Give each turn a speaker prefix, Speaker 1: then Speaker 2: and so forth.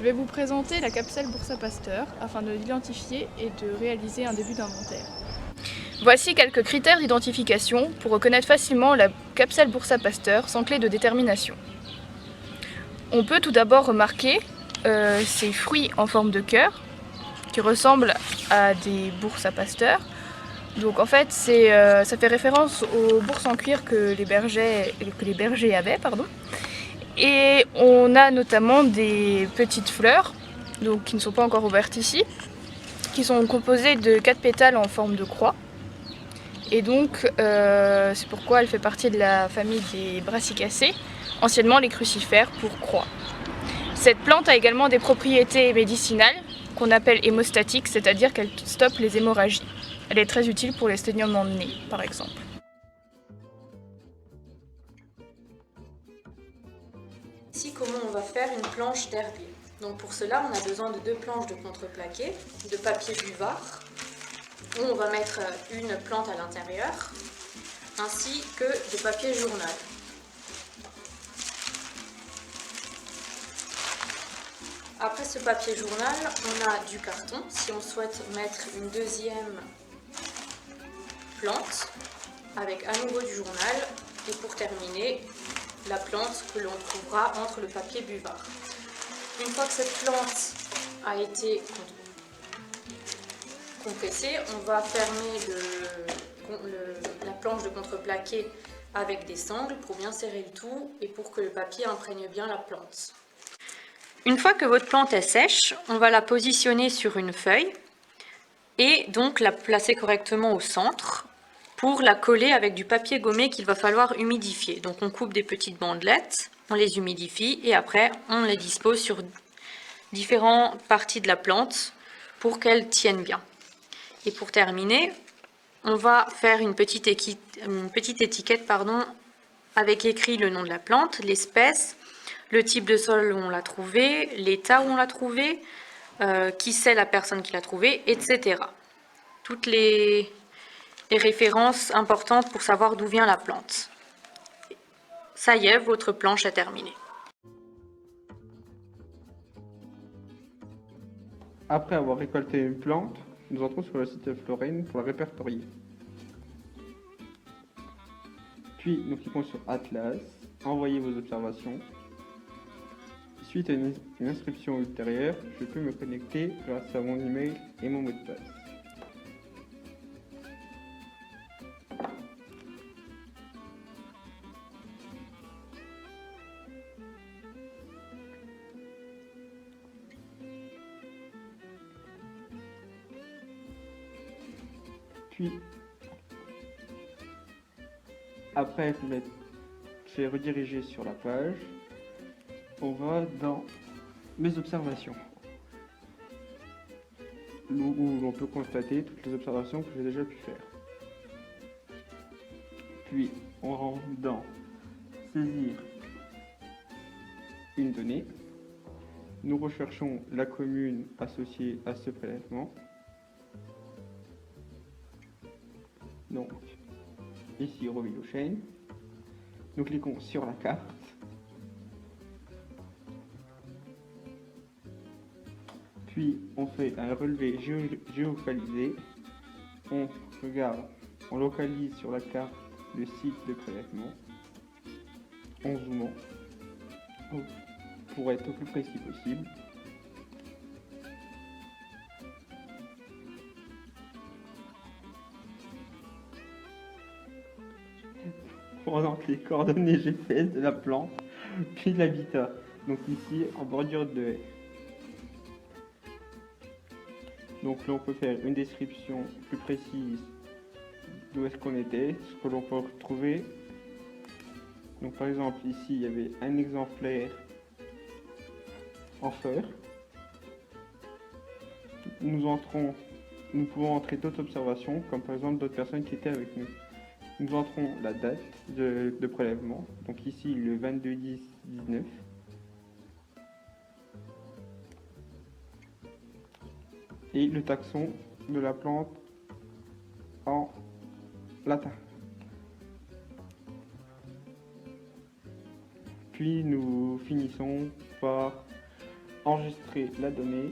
Speaker 1: Je vais vous présenter la capsule Boursa Pasteur afin de l'identifier et de réaliser un début d'inventaire. Voici quelques critères d'identification pour reconnaître facilement la capsule Boursa Pasteur sans clé de détermination. On peut tout d'abord remarquer ces fruits en forme de cœur qui ressemblent à des bourses à Pasteur. Donc en fait, ça fait référence aux bourses en cuir que les bergers avaient. Et on a notamment des petites fleurs, donc qui ne sont pas encore ouvertes ici, qui sont composées de 4 pétales en forme de croix. Et donc c'est pourquoi elle fait partie de la famille des brassicacées, anciennement les crucifères pour croix. Cette plante a également des propriétés médicinales qu'on appelle hémostatiques, c'est-à-dire qu'elle stoppe les hémorragies. Elle est très utile pour les saignements de nez, par exemple.
Speaker 2: Ici, comment on va faire une planche d'herbier. Donc pour cela, on a besoin de 2 planches de contreplaqué, de papier buvard, où on va mettre une plante à l'intérieur, ainsi que de papier journal. Après ce papier journal, on a du carton, si on souhaite mettre une deuxième plante, avec à nouveau du journal, et pour terminer, la plante que l'on trouvera entre le papier buvard. Une fois que cette plante a été compressée, on va fermer la planche de contreplaqué avec des sangles pour bien serrer le tout et pour que le papier imprègne bien la plante. Une fois que votre plante est sèche, on va la positionner sur une feuille et donc la placer correctement au centre pour la coller avec du papier gommé qu'il va falloir humidifier. Donc on coupe des petites bandelettes, on les humidifie et après on les dispose sur différentes parties de la plante pour qu'elles tiennent bien. Et pour terminer, on va faire une petite étiquette avec écrit le nom de la plante, l'espèce, le type de sol où on l'a trouvé, l'état où on l'a trouvé, qui c'est la personne qui l'a trouvé, etc. Toutes les références importantes pour savoir d'où vient la plante. Ça y est, votre planche est terminée.
Speaker 3: Après avoir récolté une plante, nous entrons sur le site Florine pour la répertorier. Puis nous cliquons sur Atlas, envoyer vos observations. Suite à une inscription ultérieure, je peux me connecter grâce à mon email et mon mot de passe. Puis, après être fait rediriger sur la page, on va dans mes observations, où l'on peut constater toutes les observations que j'ai déjà pu faire. Puis, on rentre dans saisir une donnée. Nous recherchons la commune associée à ce prélèvement. Donc, ici, Rovio Chain. Nous cliquons sur la carte. Puis, on fait un relevé géolocalisé. On regarde, on localise sur la carte le site de prélèvement en zoomant pour être au plus précis possible. On rentre les coordonnées GPS de la plante, puis de l'habitat. Donc ici, en bordure de haie. Donc là, on peut faire une description plus précise d'où est-ce qu'on était, ce que l'on peut retrouver. Donc par exemple, ici, il y avait un exemplaire en fleurs. Nous pouvons entrer d'autres observations, comme par exemple d'autres personnes qui étaient avec nous. Nous entrons la date de prélèvement, donc ici le 22-10-19. Et le taxon de la plante en latin. Puis nous finissons par enregistrer la donnée